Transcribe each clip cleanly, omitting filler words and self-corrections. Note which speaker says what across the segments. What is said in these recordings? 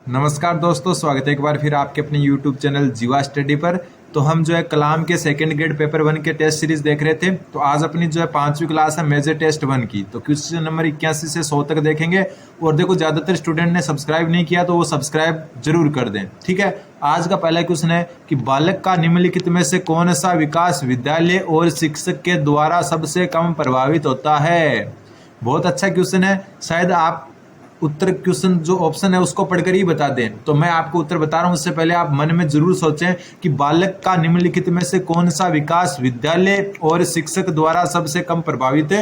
Speaker 1: नमस्कार दोस्तों, स्वागत है एक बार फिर आपके अपने YouTube चैनल जीवा स्टडी पर। तो हम जो है कलाम के सेकंड ग्रेड पेपर 1 के टेस्ट सीरीज देख रहे थे। तो आज अपनी जो है 5वीं क्लास है मेजर टेस्ट 1 की। तो क्वेश्चन नंबर 81 से 100 तक देखेंगे। और देखो, ज़्यादातर स्टूडेंट ने सब्सक्राइब नहीं किया तो वो सब्सक्राइब जरूर कर दें, ठीक है। आज का पहला क्वेश्चन है कि बालक का निम्नलिखित में से कौन सा विकास विद्यालय और शिक्षक के द्वारा सबसे कम प्रभावित होता है। बहुत अच्छा क्वेश्चन है। शायद आप उत्तर क्वेश्चन जो ऑप्शन है उसको पढ़कर ही बता दें। तो मैं आपको उत्तर बता रहा हूं, उससे पहले आप मन में जरूर सोचें कि बालक का निम्नलिखित में से कौन सा विकास विद्यालय और शिक्षक द्वारा सबसे कम प्रभावित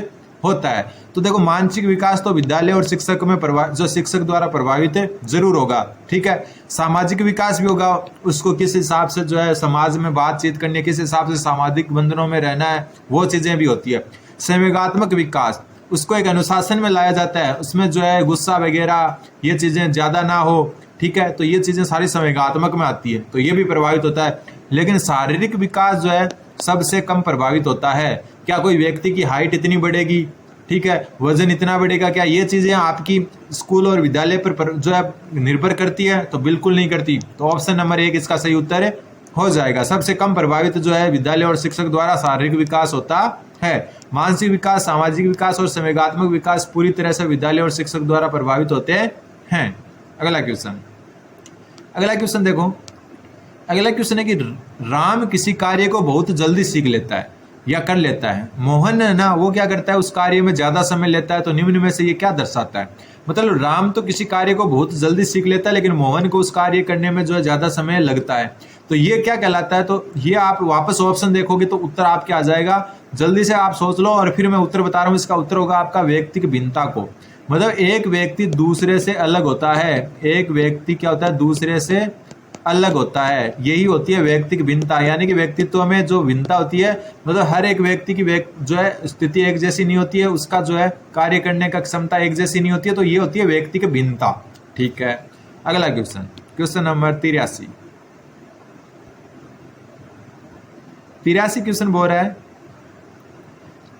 Speaker 1: होता है। तो देखो, मानसिक विकास तो विद्यालय और शिक्षक में जो शिक्षक द्वारा प्रभावित जरूर होगा, ठीक है। सामाजिक विकास भी होगा, उसको किस हिसाब से जो है समाज में बातचीत करनी, किस हिसाब से सामाजिक बंधनों में रहना है, वो चीजें भी होती है। संवेगात्मक विकास, उसको एक अनुशासन में लाया जाता है, उसमें जो है गुस्सा वगैरह ये चीजें ज्यादा ना हो, ठीक है। तो ये चीजें सारी संवेगात्मक में आती है, तो ये भी प्रभावित होता है। लेकिन शारीरिक विकास जो है सबसे कम प्रभावित होता है। क्या कोई व्यक्ति की हाइट इतनी बढ़ेगी, ठीक है, वजन इतना बढ़ेगा, क्या ये चीजें आपकी स्कूल और विद्यालय पर जो है निर्भर करती है? तो बिल्कुल नहीं करती। तो ऑप्शन नंबर 1 इसका सही उत्तर हो जाएगा। सबसे कम प्रभावित जो है विद्यालय और शिक्षक द्वारा शारीरिक विकास होता है। मानसिक विकास, सामाजिक विकास और संवेगात्मक विकास पूरी तरह से विद्यालय और शिक्षक द्वारा प्रभावित होते हैं। अगला क्वेश्चन देखो। अगला क्वेश्चन है कि राम किसी कार्य को बहुत जल्दी सीख लेता है या कर लेता है। मोहन है ना, वो क्या करता है, उस कार्य में ज्यादा समय लेता है। तो निम्न में से ये क्या दर्शाता है? मतलब राम तो किसी कार्य को बहुत जल्दी सीख लेता है, लेकिन मोहन को उस कार्य करने में जो है ज्यादा समय लगता है। तो ये क्या कहलाता है? तो ये आप वापस ऑप्शन देखोगे तो उत्तर आपके आ जाएगा। जल्दी से आप सोच लो और फिर मैं उत्तर बता रहा हूँ। इसका उत्तर होगा आपका व्यक्तिक भिन्नता को। मतलब एक व्यक्ति दूसरे से अलग होता है। एक व्यक्ति क्या होता है? दूसरे से अलग होता है। यही होती है व्यक्तिक भिन्नता। यानी कि व्यक्तित्व में जो भिन्नता होती है, मतलब हर एक व्यक्ति की जो है स्थिति एक जैसी नहीं होती है, उसका जो है कार्य करने का क्षमता एक जैसी नहीं होती है। तो ये होती है व्यक्तिक भिन्नता, ठीक है। अगला क्वेश्चन नंबर 83 क्वेश्चन बोल रहा है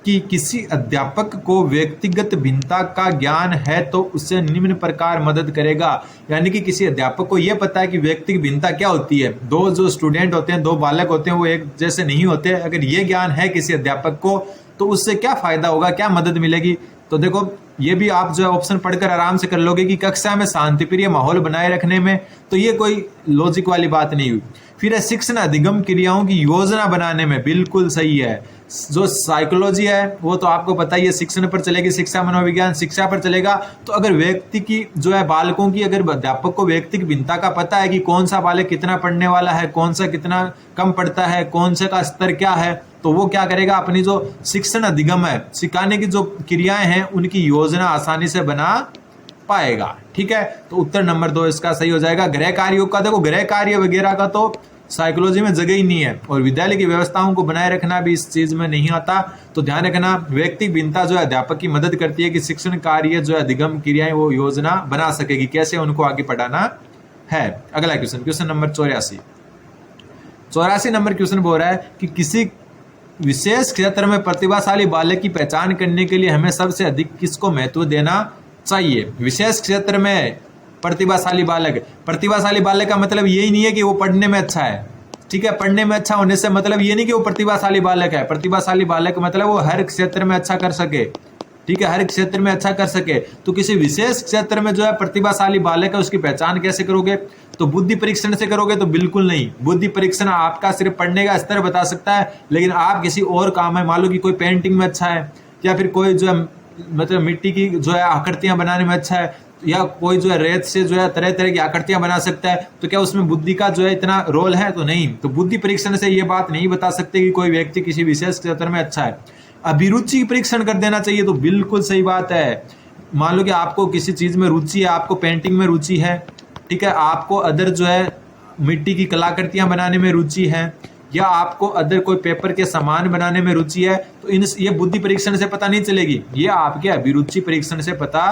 Speaker 1: कि किसी अध्यापक को व्यक्तिगत भिन्नता का ज्ञान है तो उससे निम्न प्रकार मदद करेगा। यानी कि किसी अध्यापक को यह पता है कि व्यक्तिगत भिन्नता क्या होती है। दो जो स्टूडेंट होते हैं, दो बालक होते हैं, वो एक जैसे नहीं होते। अगर ये ज्ञान है किसी अध्यापक को तो उससे क्या फायदा होगा, क्या मदद मिलेगी? तो देखो, ये भी आप जो है ऑप्शन पढ़कर आराम से कर लोगे कि कक्षा में शांतिप्रिय माहौल बनाए रखने में। तो ये कोई लॉजिक वाली बात नहीं हुई। फिर है शिक्षण अधिगम क्रियाओं की योजना बनाने में, बिल्कुल सही है। जो साइकोलॉजी है वो तो आपको पता ही है, शिक्षण पर चलेगी, शिक्षा मनोविज्ञान शिक्षा पर चलेगा। तो अगर व्यक्ति की जो है बालकों की, अगर अध्यापक को व्यक्तिक भिन्नता का पता है कि कौन सा बालक कितना पढ़ने वाला है, कौन सा कितना कम पढ़ता है, कौन सा का स्तर क्या है, तो वो क्या करेगा, अपनी जो शिक्षण अधिगम है, सिखाने की जो क्रियाएं हैं, उनकी योजना आसानी से बना पाएगा, ठीक है। तो उत्तर नंबर 2 इसका सही हो जाएगा। गृह कार्यों का देखो, गृह कार्य वगैरह का तो साइकोलॉजी में जगह ही नहीं है, और विद्यालय की व्यवस्थाओं को बनाए रखना भी इस चीज में नहीं आता। तो ध्यान रखना, व्यक्तिगत भिन्नता जो है अध्यापक की मदद करती है कि शिक्षण कार्य जो है अधिगम क्रियाएं वो योजना बना सकेगी, कैसे उनको आगे पढ़ाना है। अगला क्वेश्चन नंबर 84 नंबर क्वेश्चन बोल रहा है कि किसी विशेष क्षेत्र में प्रतिभाशाली बालक की पहचान करने के लिए हमें सबसे अधिक किसको महत्व देना चाहिए। विशेष क्षेत्र में प्रतिभाशाली बालक का मतलब यही नहीं है कि वो पढ़ने में अच्छा है, ठीक है। पढ़ने में अच्छा होने से मतलब ये नहीं कि वो प्रतिभाशाली बालक है। प्रतिभाशाली बालक मतलब वो हर क्षेत्र में अच्छा कर सके, ठीक है, हर क्षेत्र में अच्छा कर सके। तो किसी विशेष क्षेत्र में जो है प्रतिभाशाली बालक है, उसकी पहचान कैसे करोगे? तो बुद्धि परीक्षण से करोगे? तो बिल्कुल नहीं। बुद्धि परीक्षण आपका सिर्फ पढ़ने का स्तर बता सकता है, लेकिन आप किसी और काम है, मान लो कि कोई पेंटिंग में अच्छा है, या फिर कोई जो है मतलब मिट्टी की जो है आकृतियां बनाने में अच्छा है, या कोई जो है रेत से जो है तरह तरह की आकृतियां बना सकता है, तो क्या उसमें बुद्धि का जो है इतना रोल है? तो नहीं। तो बुद्धि परीक्षण से ये बात नहीं बता सकते कि कोई व्यक्ति किसी विशेष क्षेत्र में अच्छा है। अभिरुचि परीक्षण कर देना चाहिए, तो बिल्कुल सही बात है। मान लो कि आपको किसी चीज में रुचि है, आपको पेंटिंग में रुचि है, ठीक है, आपको अदर जो है मिट्टी की कलाकृतियां बनाने में रुचि है, या आपको अदर कोई पेपर के सामान बनाने में रुचि है, तो ये बुद्धि परीक्षण से पता नहीं चलेगी, ये आपके अभिरुचि परीक्षण से पता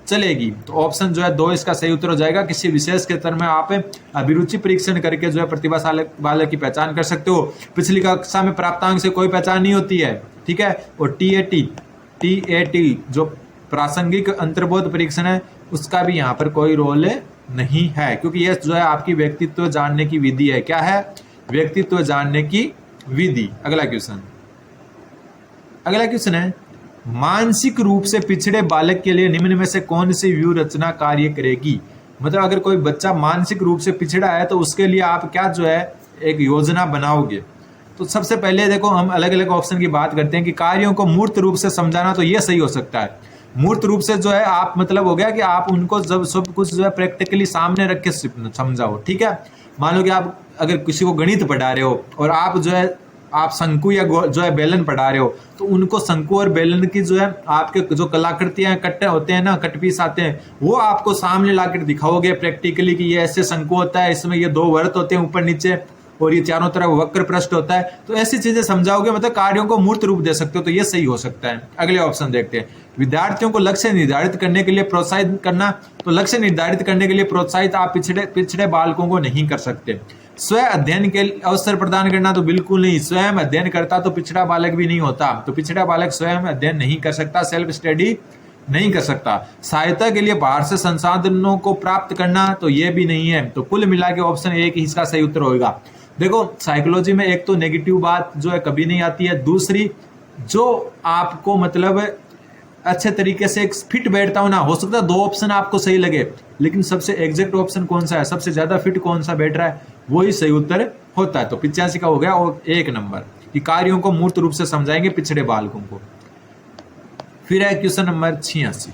Speaker 1: चलेगी। तो ऑप्शन जो है 2 इसका सही उत्तर हो जाएगा। किसी विशेष क्षेत्र में आप अभिरुचि परीक्षण करके जो है प्रतिभाशाली बालक की पहचान कर सकते हो। पिछली कक्षा में प्राप्तांक से कोई पहचान नहीं होती है, ठीक है। और TAT जो प्रासंगिक अंतर्बोध परीक्षण है, उसका भी यहाँ पर कोई रोल नहीं है, क्योंकि यह जो है आपकी व्यक्तित्व जानने की विधि है। क्या है? व्यक्तित्व जानने की विधि। अगला क्वेश्चन है, मानसिक रूप से पिछड़े बालक के लिए निम्न में से कौन सी व्यूह रचना कार्य करेगी? मतलब अगर कोई बच्चा मानसिक रूप से पिछड़ा है तो उसके लिए आप क्या जो है एक योजना बनाओगे। तो सबसे पहले देखो, हम अलग अलग ऑप्शन की बात करते हैं कि कार्यों को मूर्त रूप से समझाना, तो ये सही हो सकता है। मूर्त रूप से जो है आप मतलब हो गया कि आप उनको जब सब कुछ जो है प्रैक्टिकली सामने रख के समझाओ। ठीक है, मान लो कि आप अगर किसी को गणित पढ़ा रहे हो और आप जो है आप शंकु या जो है बेलन पढ़ा रहे हो, तो उनको शंकु और बेलन की जो है आपके जो कलाकृतियां कट्टे होते हैं ना, कट पीस आते हैं, वो आपको सामने लाकर दिखाओगे प्रैक्टिकली कि ये ऐसे शंकु होता है, इसमें ये दो वृत्त होते हैं ऊपर नीचे, और ये चारों तरफ वक्र पृष्ठ होता है। तो ऐसी चीजें समझाओगे, मतलब कार्यों को मूर्त रूप दे सकते हो, तो ये सही हो सकता है। अगले ऑप्शन देखते हैं, विद्यार्थियों को लक्ष्य निर्धारित करने के लिए प्रोत्साहित करना। तो लक्ष्य निर्धारित करने के लिए प्रोत्साहित आप पिछड़े बालकों को नहीं कर सकते। स्वयं अध्ययन के अवसर प्रदान करना, तो बिल्कुल नहीं। स्वयं अध्ययन करता तो पिछड़ा बालक भी नहीं होता, तो पिछड़ा बालक स्वयं अध्ययन नहीं कर सकता, सेल्फ स्टडी नहीं कर सकता। सहायता के लिए बाहर से संसाधनों को प्राप्त करना, तो ये भी नहीं है। तो कुल मिला के ऑप्शन ए की इसका सही उत्तर होगा। देखो, साइकोलॉजी में एक तो नेगेटिव बात जो है कभी नहीं आती है, दूसरी जो आपको मतलब अच्छे तरीके से एक फिट बैठता हो ना, हो सकता है दो ऑप्शन आपको सही लगे, लेकिन सबसे एग्जैक्ट ऑप्शन कौन सा है, सबसे ज्यादा फिट कौन सा बैठ रहा है, वही सही उत्तर होता है। तो 85 का हो गया। और 1 नंबर कि कार्यों को मूर्त रूप से समझाएंगे पिछड़े बालकों को। फिर है क्वेश्चन नंबर 86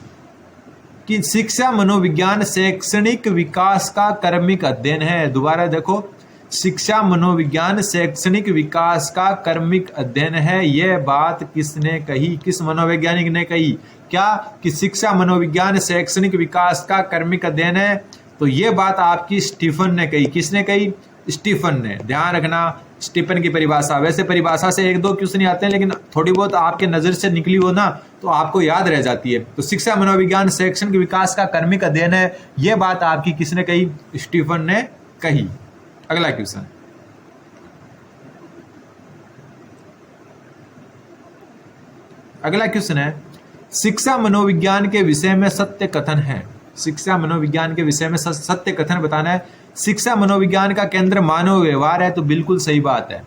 Speaker 1: कि शिक्षा मनोविज्ञान शैक्षणिक विकास का कर्मिक अध्ययन है। दोबारा देखो, शिक्षा मनोविज्ञान शैक्षणिक विकास का कर्मिक अध्ययन है। यह बात किसने कही, किस मनोवैज्ञानिक ने कही? क्या कि शिक्षा मनोविज्ञान शैक्षणिक विकास का कर्मिक अध्ययन है। तो यह बात आपकी स्टीफन ने कही। किसने कही? स्टीफन ने। ध्यान रखना, स्टीफन की परिभाषा, वैसे परिभाषा से 1-2 क्वेश्चन आते हैं, लेकिन थोड़ी बहुत आपके नजर से निकली हो ना तो आपको याद रह जाती है। तो शिक्षा मनोविज्ञान शैक्षणिक विकास का कर्मिक अध्ययन है, यह बात आपकी किसने कही? स्टीफन ने कही। अगला क्वेश्चन, है शिक्षा मनोविज्ञान के विषय में सत्य कथन है। शिक्षा मनोविज्ञान के विषय में सत्य कथन बताना है। शिक्षा मनोविज्ञान का केंद्र मानव व्यवहार है, तो बिल्कुल सही बात है।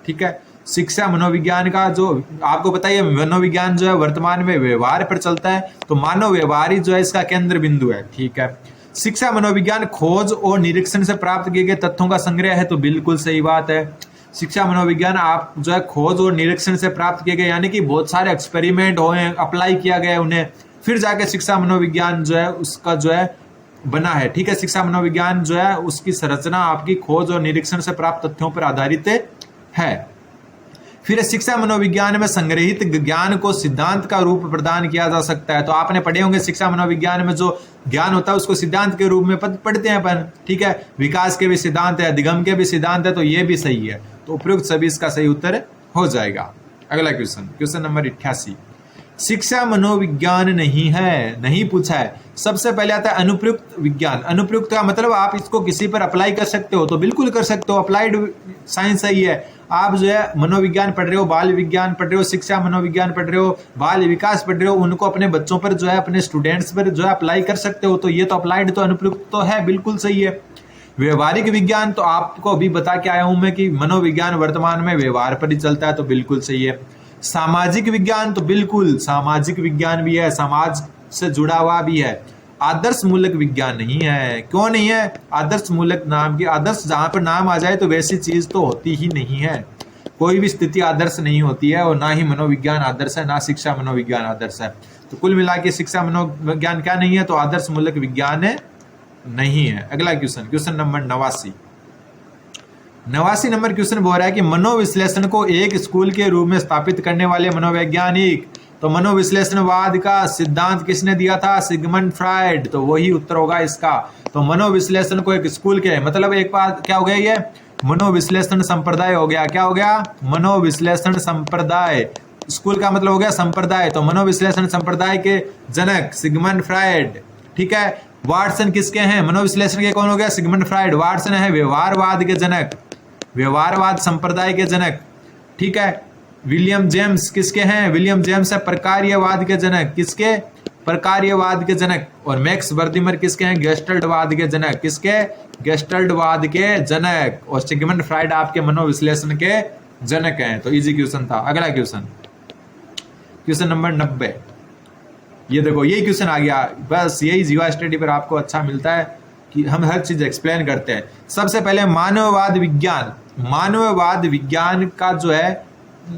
Speaker 1: ठीक है, शिक्षा मनोविज्ञान का जो आपको पता है, मनोविज्ञान जो है वर्तमान में व्यवहार पर चलता है, तो मानव व्यवहार ही जो है इसका केंद्र बिंदु है। ठीक है, शिक्षा मनोविज्ञान खोज और निरीक्षण से प्राप्त किए गए तथ्यों का संग्रह है, तो बिल्कुल सही बात है। शिक्षा मनोविज्ञान आप जो है खोज और निरीक्षण से प्राप्त किए गए, यानी कि बहुत सारे एक्सपेरिमेंट हुए, अप्लाई किया गया उन्हें, फिर जाके शिक्षा मनोविज्ञान जो है उसका जो है बना है। ठीक है, शिक्षा मनोविज्ञान जो है उसकी संरचना आपकी खोज और निरीक्षण से प्राप्त तथ्यों पर आधारित है। फिर शिक्षा मनोविज्ञान में संग्रहित ज्ञान को सिद्धांत का रूप प्रदान किया जा सकता है। तो आपने पढ़े होंगे शिक्षा मनोविज्ञान में जो ज्ञान होता है उसको सिद्धांत के रूप में पढ़ते हैं अपन। ठीक है, विकास के भी सिद्धांत है, अधिगम के भी सिद्धांत है, तो ये भी सही है। तो उपयुक्त सभी इसका सही उत्तर हो जाएगा। अगला क्वेश्चन नंबर 88, शिक्षा मनोविज्ञान नहीं है, नहीं पूछा है। सबसे पहले आता है अनुप्रयुक्त विज्ञान। अनुप्रयुक्त का मतलब आप इसको किसी पर अप्लाई कर सकते हो, तो बिल्कुल कर सकते हो, अप्लाइड साइंस सही है। आप जो है मनोविज्ञान पढ़ रहे हो, बाल विज्ञान पढ़ रहे हो, शिक्षा मनोविज्ञान पढ़ रहे हो, बाल विकास पढ़ रहे हो, उनको अपने बच्चों पर जो है, अपने स्टूडेंट्स पर जो है अप्लाई कर सकते हो, तो ये तो अप्लाइड, तो अनुप्रयुक्त तो है, बिल्कुल सही है। व्यवहारिक विज्ञान तो आपको अभी बता के आया हूं मैं कि मनोविज्ञान वर्तमान में व्यवहार पर ही चलता है, तो बिल्कुल सही है। सामाजिक विज्ञान तो बिल्कुल सामाजिक विज्ञान भी है, समाज से जुड़ा हुआ भी है। आदर्श मूलक विज्ञान नहीं है। क्यों नहीं है? आदर्श मूलक नाम की, आदर्श जहां पर नाम आ जाए तो वैसी चीज तो होती ही नहीं है। कोई भी स्थिति आदर्श नहीं होती है, और ना ही मनोविज्ञान आदर्श है, ना शिक्षा मनोविज्ञान आदर्श है। तो कुल मिला के शिक्षा मनोविज्ञान क्या नहीं है? तो आदर्श मूलक विज्ञान नहीं है। अगला क्वेश्चन नंबर 89 नंबर क्वेश्चन बोल रहा है कि मनोविश्लेषण को एक स्कूल के रूप में स्थापित करने वाले मनोवैज्ञानिक। तो मनोविश्लेषणवाद का सिद्धांत किसने दिया था? Sigmund Freud. तो वही उत्तर होगा इसका। तो मनोविश्लेषण को एक स्कूल के, मतलब एक बात क्या हो गया, ये मनोविश्लेषण संप्रदाय हो गया। क्या हो गया? मनोविश्लेषण संप्रदाय। स्कूल का मतलब हो गया संप्रदाय, तो मनोविश्लेषण संप्रदाय के जनक सिगमंड फ्रायड। ठीक है, वाटसन किसके हैं? मनोविश्लेषण के कौन हो गया? Sigmund Freud. वाटसन है व्यवहारवाद के जनक, व्यवहारवाद संप्रदाय के जनक। ठीक है, विलियम जेम्स किसके हैं? विलियम जेम्स है प्रकार्यवाद के जनक। किसके? प्रकार्यवाद के जनक, और मैक्स वर्दिमर किसके हैं? गेस्टल्टवाद के जनक। किसके? गेस्टल्टवाद के जनक। और सिगमंड फ्राइड आपके मनोविश्लेषण के जनक हैं। तो इजी क्वेश्चन था। अगला क्वेश्चन, क्वेश्चन नंबर 90। ये देखो, यही क्वेश्चन आ गया। बस यही जीवा स्टडी पर आपको अच्छा मिलता है कि हम हर चीज एक्सप्लेन करते हैं। सबसे पहले मानववाद विज्ञान। मानववाद विज्ञान का जो है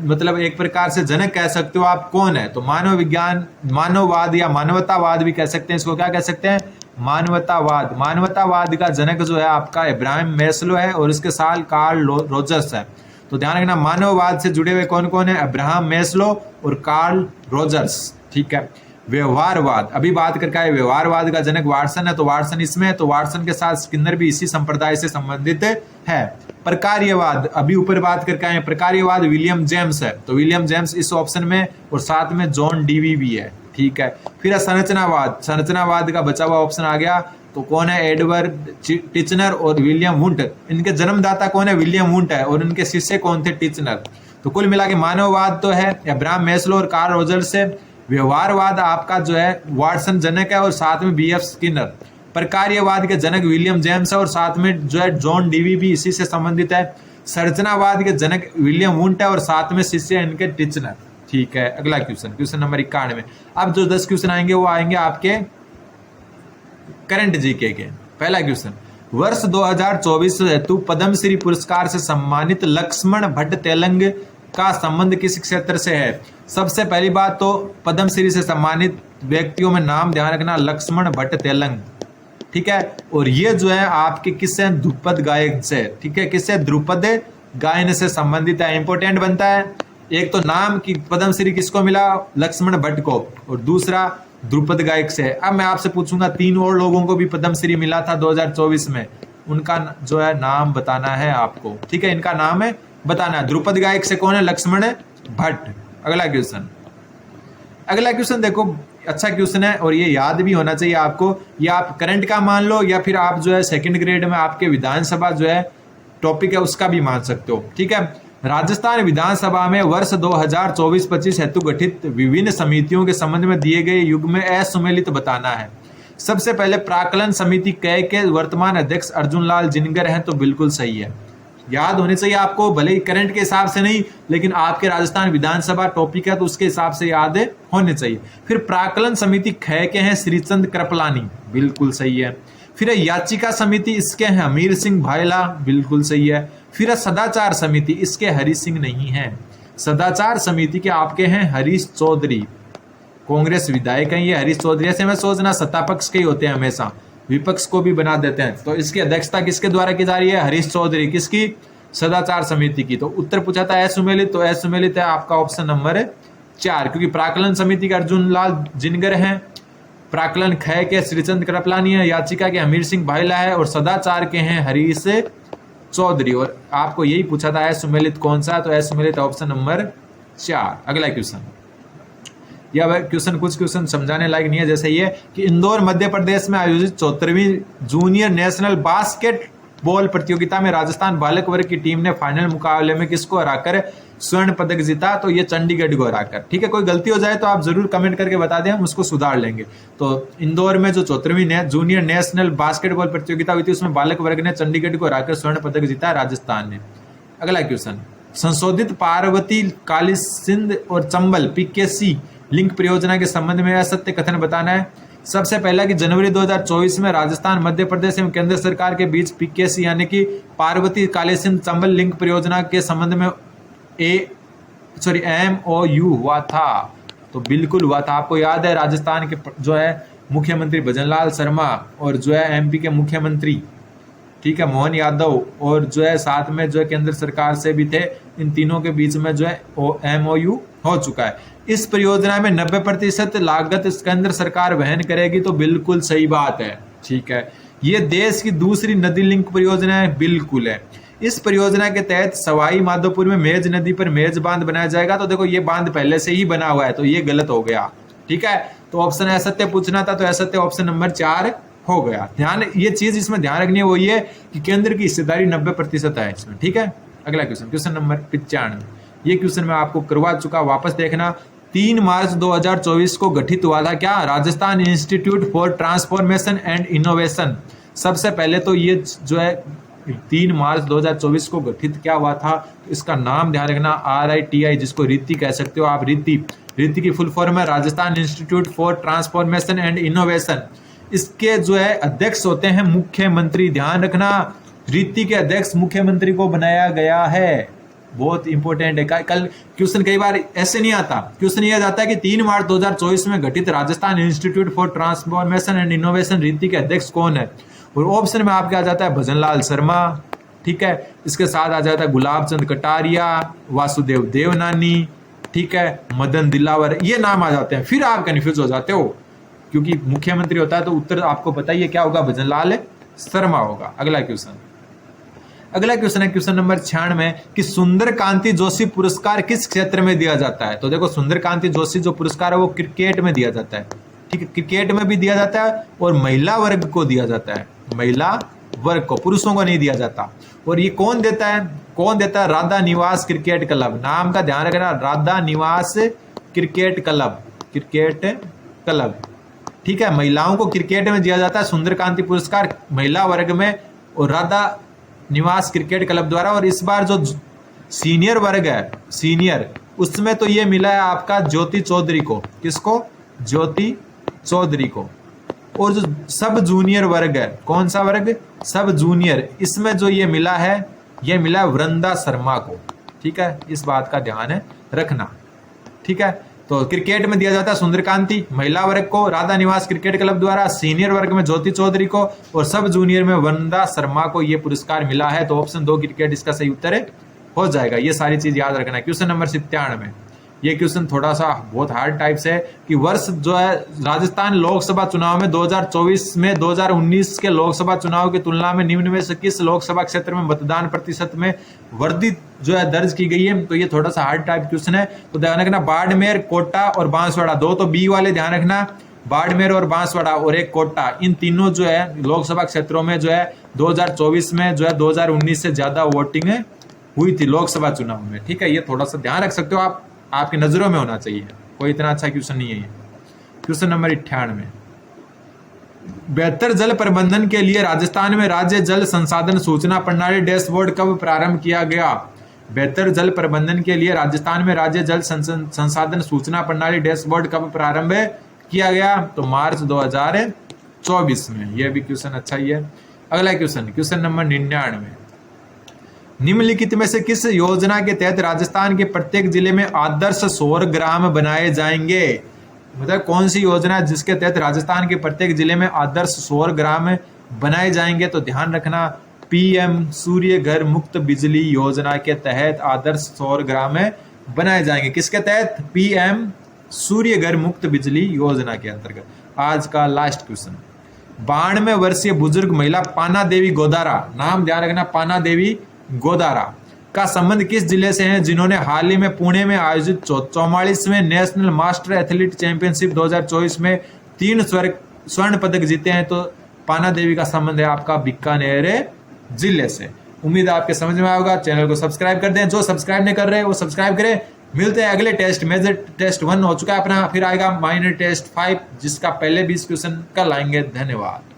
Speaker 1: मतलब एक प्रकार से जनक कह सकते हो आप, कौन है? तो मानव विज्ञान, मानववाद या मानवतावाद भी कह सकते हैं इसको। क्या कह सकते हैं? मानवतावाद। मानवतावाद का जनक जो है आपका इब्राहिम मैस्लो है और इसके साथ कार्ल रोजर्स है। तो ध्यान रखना, मानववाद से जुड़े हुए कौन कौन है? अब्राहम मैस्लो और कार्ल रोजर्स। ठीक है। व्यवहारवाद, अभी बात करके आए, व्यवहारवाद का जनक वाटसन है, तो वाटसन इसमें है, तो वाटसन के साथ स्किनर भी इसी संप्रदाय से संबंधित है। प्रकार्यवाद, अभी ऊपर बात करके आए, प्रकार्यवाद विलियम जेम्स है, तो विलियम जेम्स इस ऑप्शन में, और साथ में जॉन डीवी भी है। ठीक है। फिर संरचनावाद, संरचनावाद का बचा हुआ ऑप्शन आ गया, तो कौन है? एडवर्ड टिचनर और विलियम वुंट। इनके जन्मदाता कौन है? विलियम वुंट है, और इनके शिष्य कौन थे? टिचनर। तो कुल मिला के मानववाद तो है अब्राहम मैस्लो और कार्ल रोजर्स से, व्यवहारवाद आपका जो है वाटसन जनक है और साथ में बीएफ स्किनर। प्रकार्यवाद के जनक विलियम जेम्स है और साथ में जो है जॉन डीवी भी इसी से संबंधित है। संरचनावाद के जनक विलियम वुंट है और साथ में शिष्य इनके टिचनर। ठीक है। अगला क्वेश्चन, क्वेश्चन नंबर 91। अब जो 10 क्वेश्चन आएंगे वो आएंगे आपके करंट जीके के। पहला क्वेश्चन, वर्ष 2024 हेतु पद्मश्री पुरस्कार से सम्मानित लक्ष्मण भट्ट तेलंग का संबंध किस क्षेत्र से है? सबसे पहली बात तो पद्मश्री से सम्मानित व्यक्तियों में नाम ध्यान रखना, लक्ष्मण भट्ट तेलंग। ठीक है। और ये जो है आपके किससे? ध्रुपद गायक से। ठीक है। किससे? ध्रुपद गायन से संबंधित है। इंपोर्टेंट बनता है एक तो नाम की पद्मश्री किसको मिला? लक्ष्मण भट्ट को, और दूसरा ध्रुपद गायक से। अब मैं आपसे पूछूंगा 3 और लोगों को भी पद्मश्री मिला था 2024 में, उनका जो है नाम बताना है आपको। ठीक है। इनका नाम है बताना है। ध्रुपद गायक से कौन है? लक्ष्मण भट्ट। अगला क्वेश्चन, अगला क्वेश्चन देखो, अच्छा क्वेश्चन है और ये याद भी होना चाहिए आपको। ये आप करंट का मान लो या फिर आप जो है सेकंड ग्रेड में आपके विधानसभा जो है टॉपिक है उसका भी मान सकते हो। ठीक है। राजस्थान विधानसभा में वर्ष 2024-25 हेतु गठित विभिन्न समितियों के संबंध में दिए गए युग में असुमेलित बताना है। सबसे पहले प्राक्कलन समिति कै के वर्तमान अध्यक्ष अर्जुन लाल जिनगर हैं, तो बिल्कुल सही है। याद होने चाहिए आपको, भले ही करंट के हिसाब से नहीं, लेकिन आपके राजस्थान विधानसभा टॉपिक है तो उसके हिसाब से याद होने चाहिए। फिर प्राक्कलन समिति खे के हैं श्रीचंद कृपलानी, बिल्कुल सही है। फिर याचिका समिति, इसके हैं हमीर सिंह भायला, बिल्कुल सही है। फिर सदाचार समिति, इसके हरीश सिंह नहीं है। सदाचार समिति के आपके हैं हरीश चौधरी, कांग्रेस विधायक हैं ये हरीश चौधरी। ऐसे में सोचना सत्ता पक्ष के ही होते हैं, हमेशा विपक्ष को भी बना देते हैं। तो इसकी अध्यक्षता किसके द्वारा की जा रही है? हरीश चौधरी। किसकी? सदाचार समिति की। तो उत्तर पूछा था असुमेलित, तो असुमेलित है आपका ऑप्शन नंबर 4, क्योंकि प्राक्कलन समिति के अर्जुन लाल जिनगर हैं, प्राक्कलन ख के श्रीचंद कृपलानी है, याचिका के हमीर सिंह भायला है, और सदाचार के हैं हरीश चौधरी। और आपको यही पूछा था असुमेलित कौन सा, तो असुमेलित ऑप्शन नंबर 4। अगला क्वेश्चन, यह क्वेश्चन कुछ क्वेश्चन समझाने लायक नहीं है, जैसे ये कि इंदौर मध्य प्रदेश में आयोजित 74वीं जूनियर नेशनल बास्केटबॉल प्रतियोगिता में राजस्थान बालक वर्ग की टीम ने फाइनल मुकाबले में किसको हराकर स्वर्ण पदक जीता? तो ये चंडीगढ़ को हराकर। ठीक है। कोई गलती हो जाए तो आप जरूर कमेंट करके बता दें, हम उसको सुधार लेंगे। तो इंदौर में जो 74वीं जूनियर नेशनल बास्केटबॉल प्रतियोगिता हुई थी उसमें बालक वर्ग ने चंडीगढ़ को हराकर स्वर्ण पदक जीता राजस्थान ने। अगला क्वेश्चन, संशोधित पार्वती काली सिंध और चंबल पीकेसी लिंक परियोजना के संबंध में असत्य कथन बताना है। सबसे पहला कि जनवरी 2024 में राजस्थान, मध्य प्रदेश एवं केंद्र सरकार के बीच पीकेसी यानी कि पार्वती काली सिंध चंबल लिंक परियोजना के संबंध में MOU हुआ था, तो बिल्कुल हुआ था। आपको याद है राजस्थान के जो है मुख्यमंत्री भजनलाल शर्मा और जो है MP के मुख्यमंत्री, ठीक है, मोहन यादव, और जो है साथ में जो है केंद्र सरकार से भी थे, इन तीनों के बीच में जो है MOU हो चुका है। इस परियोजना में 90% लागत केंद्र सरकार वहन करेगी, तो बिल्कुल सही बात है। ठीक है। ये देश की दूसरी नदी लिंक परियोजना है, बिल्कुल है। इस परियोजना के तहत सवाई माधोपुर में मेज नदी पर मेज बांध बनाया जाएगा। तो देखो ये बांध पहले से ही बना हुआ है, तो ये गलत हो गया। ठीक है। तो ऑप्शन असत्य पूछना था, तो असत्य ऑप्शन नंबर 4 हो गया। ध्यान, ये चीज इसमें ध्यान रखनी है वो ये कि केंद्र की हिस्सेदारी 90% है इसमें। ठीक है। अगला क्वेश्चन, क्वेश्चन नंबर 95। ये क्वेश्चन मैं आपको करवा चुका, वापस देखना। 3 मार्च 2024 को गठित हुआ था क्या? Rajasthan institute for transformation and innovation. सबसे पहले तो ये जो है 3 मार्च 2024 को गठित क्या हुआ था, इसका नाम ध्यान रखना, RITI, जिसको रीति कह सकते हो आप। रीति की फुल फॉर्म है Rajasthan institute for transformation and innovation. इसके जो है अध्यक्ष होते हैं मुख्यमंत्री। ध्यान रखना, रीति के अध्यक्ष मुख्यमंत्री को बनाया गया है, बहुत इंपॉर्टेंट है। कल क्वेश्चन कई बार ऐसे नहीं आता, क्वेश्चन यह आता है कि 3 मार्च 2024 में गठित Rajasthan institute for transformation and innovation रीति के अध्यक्ष कौन है, और ऑप्शन में आपके आ जाता है भजनलाल शर्मा, ठीक है। इसके साथ आ जाता है गुलाब चंद कटारिया, वासुदेव देवनानी, ठीक है, मदन दिलावर, ये नाम आ जाते हैं। फिर आप कन्फ्यूज हो जाते हो क्योंकि मुख्यमंत्री होता है तो उत्तर आपको बताइए क्या होगा, भजनलाल शर्मा होगा। अगला क्वेश्चन है क्वेश्चन नंबर 96 कि सुंदर कांति जोशी पुरस्कार किस क्षेत्र में दिया जाता है? तो देखो, सुंदर कांति जोशी जो पुरस्कार है वो क्रिकेट में दिया जाता है, ठीक है, क्रिकेट में भी दिया जाता है और महिला वर्ग को दिया जाता है, महिला वर्ग को, पुरुषों को नहीं दिया जाता। और ये कौन देता है? राधा निवास क्रिकेट क्लब। नाम का ध्यान रखना, राधा निवास क्रिकेट क्लब, ठीक है। महिलाओं को क्रिकेट में दिया जाता है सुंदर कांति पुरस्कार, महिला वर्ग में और राधा निवास क्रिकेट क्लब द्वारा। और इस बार जो सीनियर वर्ग है, सीनियर, उसमें तो ये मिला है आपका ज्योति चौधरी को। किसको? ज्योति चौधरी को। और जो सब जूनियर वर्ग है, कौन सा वर्ग? सब जूनियर, इसमें जो ये मिला है, ये मिला है वृंदा शर्मा को, ठीक है। इस बात का ध्यान रखना, ठीक है। तो क्रिकेट में दिया जाता है सुंदरकांति, महिला वर्ग को राधा निवास क्रिकेट क्लब द्वारा, सीनियर वर्ग में ज्योति चौधरी को और सब जूनियर में वृंदा शर्मा को ये पुरस्कार मिला है। तो ऑप्शन 2 क्रिकेट इसका सही उत्तर हो जाएगा। ये सारी चीज याद रखना है। क्वेश्चन नंबर 97, ये क्वेश्चन थोड़ा सा बहुत हार्ड टाइप से है कि वर्ष जो है राजस्थान लोकसभा चुनाव में 2024 में 2019 के लोकसभा चुनाव की तुलना में निम्न में से किस लोकसभा क्षेत्र में मतदान प्रतिशत में वृद्धि जो है दर्ज की गई है? तो ये थोड़ा सा हार्ड टाइप क्वेश्चन है, तो ध्यान रखना, बाड़मेर, कोटा और बांसवाड़ा, 2 तो बी वाले ध्यान रखना, बाड़मेर और बांसवाड़ा और एक कोटा, इन तीनों जो है लोकसभा क्षेत्रों में जो है 2024 में जो है 2019 से ज्यादा वोटिंग हुई थी लोकसभा चुनाव में, ठीक है। ये थोड़ा सा ध्यान रख सकते हो आप, आपकी नजरों में होना चाहिए, कोई इतना अच्छा क्वेश्चन नहीं है ये। क्वेश्चन नंबर 98, बेहतर जल प्रबंधन के लिए राजस्थान में राज्य जल संसाधन सूचना प्रणाली डैशबोर्ड कब प्रारंभ किया गया? बेहतर जल प्रबंधन के लिए राजस्थान में राज्य जल संसाधन सूचना प्रणाली डैशबोर्ड कब प्रारंभ किया गया? तो मार्च 2024 में। यह भी क्वेश्चन अच्छा ही है। अगला क्वेश्चन नंबर 99, निम्नलिखित में से किस योजना के तहत राजस्थान के प्रत्येक जिले में आदर्श सौर ग्राम बनाए जाएंगे? मतलब कौन सी योजना है जिसके तहत राजस्थान के प्रत्येक जिले में आदर्श सौर ग्राम बनाए जाएंगे? तो ध्यान रखना, PM सूर्य घर मुक्त बिजली योजना के तहत आदर्श सौर ग्राम बनाए जाएंगे। किसके तहत? PM सूर्य घर मुक्त बिजली योजना के अंतर्गत। आज का लास्ट क्वेश्चन, 92 वर्षीय बुजुर्ग महिला पाना देवी गोदारा, नाम ध्यान रखना, पाना देवी गोदारा का संबंध किस जिले से है, जिन्होंने हाल ही में पुणे में आयोजित 44वें नेशनल मास्टर एथलीट चैंपियनशिप 2024 में 3 स्वर्ण पदक जीते हैं? तो पाना देवी का संबंध है आपका बीकानेर जिले से। उम्मीद है आपके समझ में आएगा। चैनल को सब्सक्राइब कर दें, जो सब्सक्राइब नहीं कर रहे वो सब्सक्राइब करें। मिलते हैं अगले टेस्ट। मेजर टेस्ट 1 हो चुका है अपना, फिर आएगा माइनर टेस्ट 5 जिसका पहले 20 क्वेश्चन कल आएंगे। धन्यवाद।